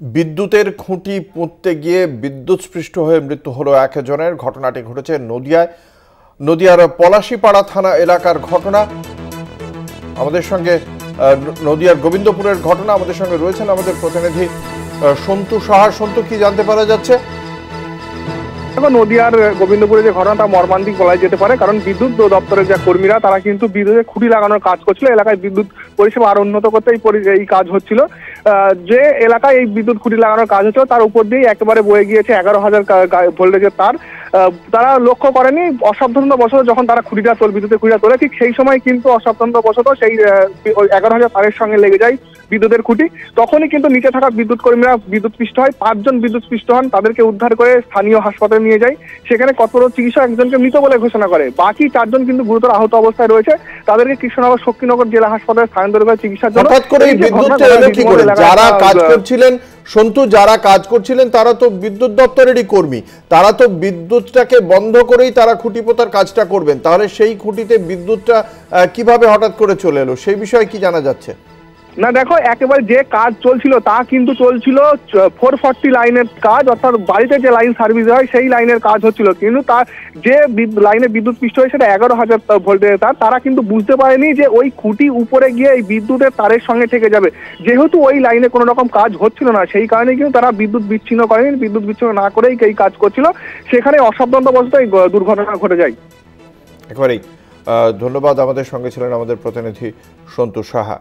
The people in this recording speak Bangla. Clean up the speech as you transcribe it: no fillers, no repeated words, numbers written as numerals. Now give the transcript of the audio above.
বিদ্যুতের খুঁটি পুঁততে গিয়ে বিদ্যুৎস্পৃষ্ট হয়ে মৃত্যু হলো একজনের। ঘটনাটি ঘটেছে নদিয়ার পলাশীপাড়া থানা এলাকার ঘটনা। আমাদের সঙ্গে নদিয়ার গোবিন্দপুরের ঘটনা, আমাদের সঙ্গে রয়েছেন আমাদের প্রতিনিধি সন্তু সাহা। সন্তু, কি জানতে পারা যাচ্ছে? নদিয়ার গোবিন্দপুরে যে ঘটনাটা মর্মান্তিক বলা যেতে পারে, কারণ বিদ্যুৎ দপ্তরের যে কর্মীরা তারা কিন্তু বিদ্যুতের খুঁটি লাগানোর কাজ করছিল। এলাকায় বিদ্যুৎ পরিষেবা আরো উন্নত করতে এই কাজ হচ্ছিল। যে এলাকায় এই বিদ্যুৎ খুঁটি লাগানোর কাজ হচ্ছিল তার উপর দিয়ে একেবারে বয়ে গিয়েছে 11,000 ভোল্টেজের তার। তারা লক্ষ্য করেনি, অসাবধানতাবশত যখন তারা বিদ্যুতের খুঁটিটা তোলে, ঠিক সেই সময় কিন্তু অসাবধানতাবশত সেই 11,000 তারের সঙ্গে লেগে যায় বিদ্যুতের খুঁটি। তখনই কিন্তু নিচে থাকা বিদ্যুৎ কর্মীরা বিদ্যুৎস্পৃষ্ট হয়। 5 জন বিদ্যুৎস্পৃষ্ট হন, তাদেরকে উদ্ধার করে স্থানীয় হাসপাতালে নিয়ে যায়। সেখানে কর্তব্যরত চিকিৎসক একজনকে মৃত বলে ঘোষণা করে। বাকি 4 জন কিন্তু গুরুতর আহত অবস্থায় রয়েছে। তাদেরকে কৃষ্ণনগর শক্তিনগর জেলা হাসপাতালে স্থানান্তর করে চিকিৎসার জন্য। হঠাৎ করে যারা কাজ করছিলেন সন্তু, যারা কাজ করছিলেন তারা তো বিদ্যুৎ দপ্তরেরই কর্মী, তারা তো বিদ্যুৎটাকে বন্ধ করেই তারা খুঁটি পোঁতার কাজটা করবেন। তাহলে সেই খুঁটিতে বিদ্যুৎটা কিভাবে হঠাৎ করে চলে এলো, সেই বিষয়ে কি জানা যাচ্ছে? না দেখো, একেবারে যে কাজ চলছিল তা কিন্তু চলছিল 440 লাইনের কাজ, অর্থাৎ বাড়িতে যে লাইন সার্ভিস হয় সেই লাইনের কাজ হচ্ছিল। কিন্তু তার যে লাইনে বিদ্যুৎ পৃষ্ঠ হয় সেটা 11,000 ভোল্টের তার। তারা কিন্তু বুঝতে পারেনি যে ওই খুঁটি উপরে গিয়ে এই বিদ্যুতের তারের সঙ্গে থেকে যাবে। যেহেতু ওই লাইনে কোনো রকম কাজ হচ্ছিল না, সেই কারণে কিন্তু তারা বিদ্যুৎ বিচ্ছিন্ন করেনি। বিদ্যুৎ বিচ্ছিন্ন না করেই এই কাজ করছিল, সেখানে অসাবধানতাবশত এই দুর্ঘটনা ঘটে যায়। একেবারেই ধন্যবাদ। আমাদের সঙ্গে ছিলেন আমাদের প্রতিনিধি সন্তু সাহা।